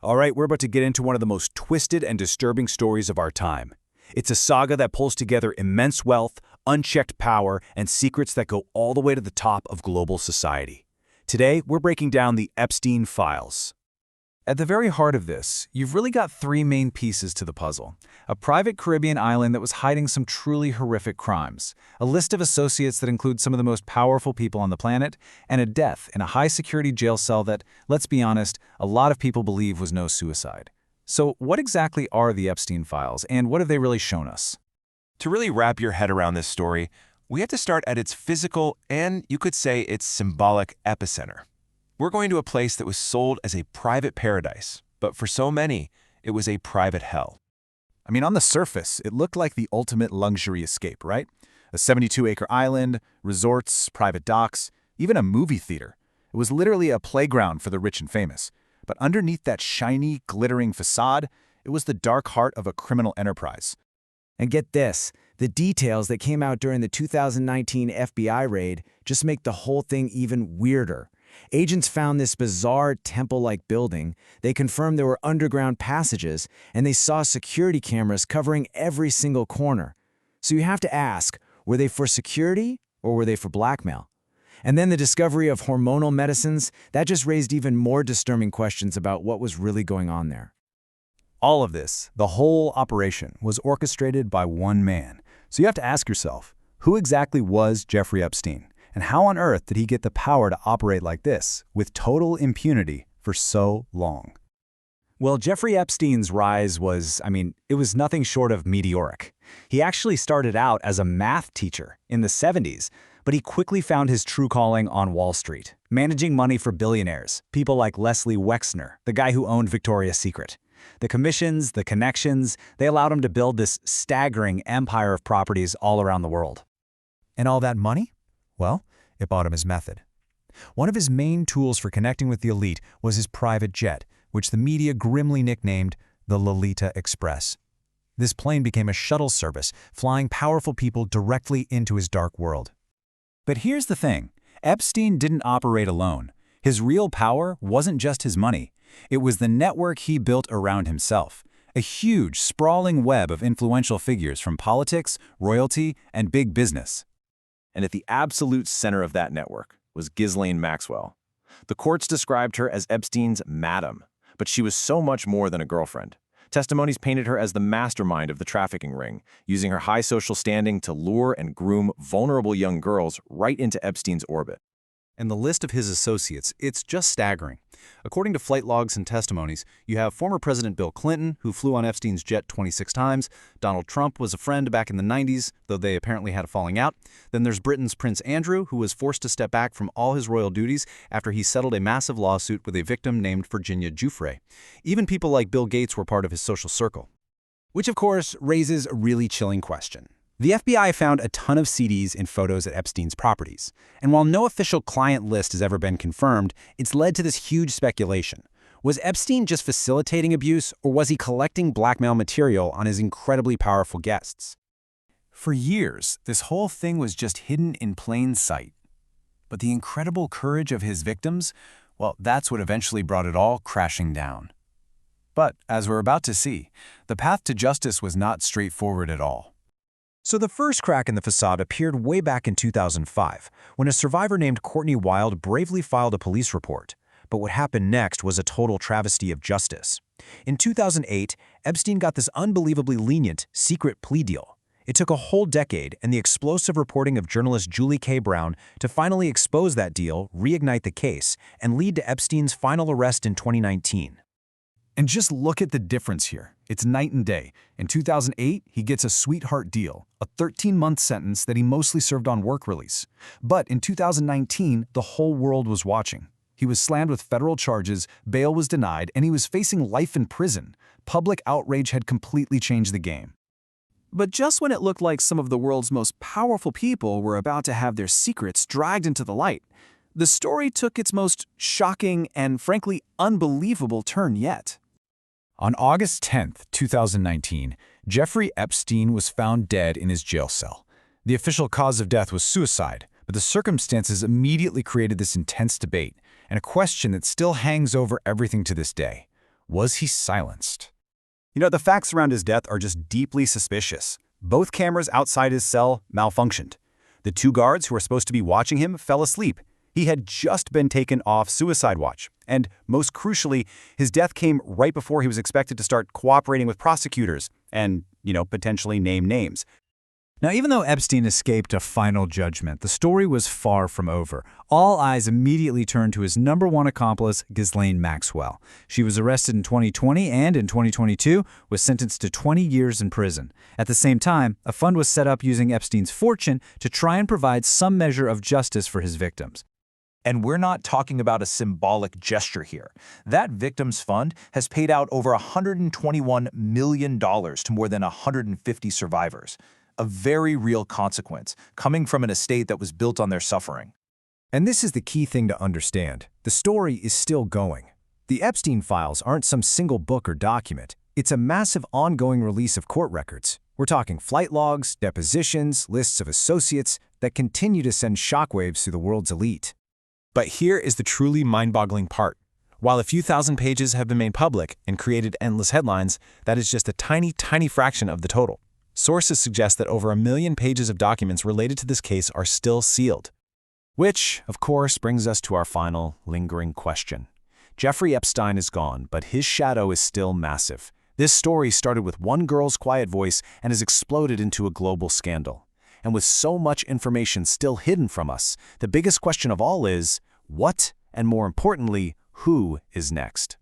All right, we're about to get into one of the most twisted and disturbing stories of our time. It's a saga that pulls together immense wealth, unchecked power, and secrets that go all the way to the top of global society. Today, we're breaking down the Epstein Files. At the very heart of this, you've really got three main pieces to the puzzle. A private Caribbean island that was hiding some truly horrific crimes, a list of associates that include some of the most powerful people on the planet, and a death in a high-security jail cell that, let's be honest, a lot of people believe was no suicide. So what exactly are the Epstein Files, and what have they really shown us? To really wrap your head around this story, we have to start at its physical and, you could say, its symbolic epicenter. We're going to a place that was sold as a private paradise, but for so many, it was a private hell. I mean, on the surface, it looked like the ultimate luxury escape, right? A 72-acre island, resorts, private docks, even a movie theater. It was literally a playground for the rich and famous. But underneath that shiny, glittering facade, it was the dark heart of a criminal enterprise. And get this, the details that came out during the 2019 FBI raid just make the whole thing even weirder. Agents found this bizarre temple-like building, they confirmed there were underground passages, and they saw security cameras covering every single corner. So you have to ask, were they for security or were they for blackmail? And then the discovery of hormonal medicines, that just raised even more disturbing questions about what was really going on there. All of this, the whole operation, was orchestrated by one man. So you have to ask yourself, who exactly was Jeffrey Epstein? And how on earth did he get the power to operate like this, with total impunity, for so long? Well, Jeffrey Epstein's rise was, it was nothing short of meteoric. He actually started out as a math teacher in the 70s, but he quickly found his true calling on Wall Street, managing money for billionaires, people like Leslie Wexner, the guy who owned Victoria's Secret. The commissions, the connections, they allowed him to build this staggering empire of properties all around the world. And all that money? Well, it bought him his method. One of his main tools for connecting with the elite was his private jet, which the media grimly nicknamed the Lolita Express. This plane became a shuttle service, flying powerful people directly into his dark world. But here's the thing, Epstein didn't operate alone. His real power wasn't just his money. It was the network he built around himself, a huge, sprawling web of influential figures from politics, royalty, and big business. And at the absolute center of that network was Ghislaine Maxwell. The courts described her as Epstein's madam, but she was so much more than a girlfriend. Testimonies painted her as the mastermind of the trafficking ring, using her high social standing to lure and groom vulnerable young girls right into Epstein's orbit. And the list of his associates, it's just staggering. According to flight logs and testimonies, you have former President Bill Clinton, who flew on Epstein's jet 26 times. Donald Trump was a friend back in the 90s, though they apparently had a falling out. Then there's Britain's Prince Andrew, who was forced to step back from all his royal duties after he settled a massive lawsuit with a victim named Virginia Giuffre. Even people like Bill Gates were part of his social circle. Which, of course, raises a really chilling question. The FBI found a ton of CDs and photos at Epstein's properties, and while no official client list has ever been confirmed, it's led to this huge speculation. Was Epstein just facilitating abuse, or was he collecting blackmail material on his incredibly powerful guests? For years, this whole thing was just hidden in plain sight. But the incredible courage of his victims, well, that's what eventually brought it all crashing down. But, as we're about to see, the path to justice was not straightforward at all. So the first crack in the facade appeared way back in 2005, when a survivor named Courtney Wild bravely filed a police report. But what happened next was a total travesty of justice. In 2008, Epstein got this unbelievably lenient, secret plea deal. It took a whole decade and the explosive reporting of journalist Julie K. Brown to finally expose that deal, reignite the case, and lead to Epstein's final arrest in 2019. And just look at the difference here. It's night and day. In 2008, he gets a sweetheart deal, a 13-month sentence that he mostly served on work release. But in 2019, the whole world was watching. He was slammed with federal charges, bail was denied, and he was facing life in prison. Public outrage had completely changed the game. But just when it looked like some of the world's most powerful people were about to have their secrets dragged into the light, the story took its most shocking and frankly unbelievable turn yet. On August 10, 2019, Jeffrey Epstein was found dead in his jail cell. The official cause of death was suicide, but the circumstances immediately created this intense debate and a question that still hangs over everything to this day. Was he silenced? The facts around his death are just deeply suspicious. Both cameras outside his cell malfunctioned. The 2 guards who were supposed to be watching him fell asleep. He had just been taken off suicide watch. And most crucially, his death came right before he was expected to start cooperating with prosecutors and, potentially name names. Now, even though Epstein escaped a final judgment, the story was far from over. All eyes immediately turned to his #1 accomplice, Ghislaine Maxwell. She was arrested in 2020 and in 2022 was sentenced to 20 years in prison. At the same time, a fund was set up using Epstein's fortune to try and provide some measure of justice for his victims. And we're not talking about a symbolic gesture here. That victims fund has paid out over $121 million to more than 150 survivors. A very real consequence, coming from an estate that was built on their suffering. And this is the key thing to understand. The story is still going. The Epstein Files aren't some single book or document. It's a massive ongoing release of court records. We're talking flight logs, depositions, lists of associates that continue to send shockwaves through the world's elite. But here is the truly mind-boggling part. While a few thousand pages have been made public and created endless headlines, that is just a tiny, tiny fraction of the total. Sources suggest that over 1 million pages of documents related to this case are still sealed. Which, of course, brings us to our final, lingering question. Jeffrey Epstein is gone, but his shadow is still massive. This story started with one girl's quiet voice and has exploded into a global scandal. And with so much information still hidden from us, the biggest question of all is, what, and more importantly, who is next?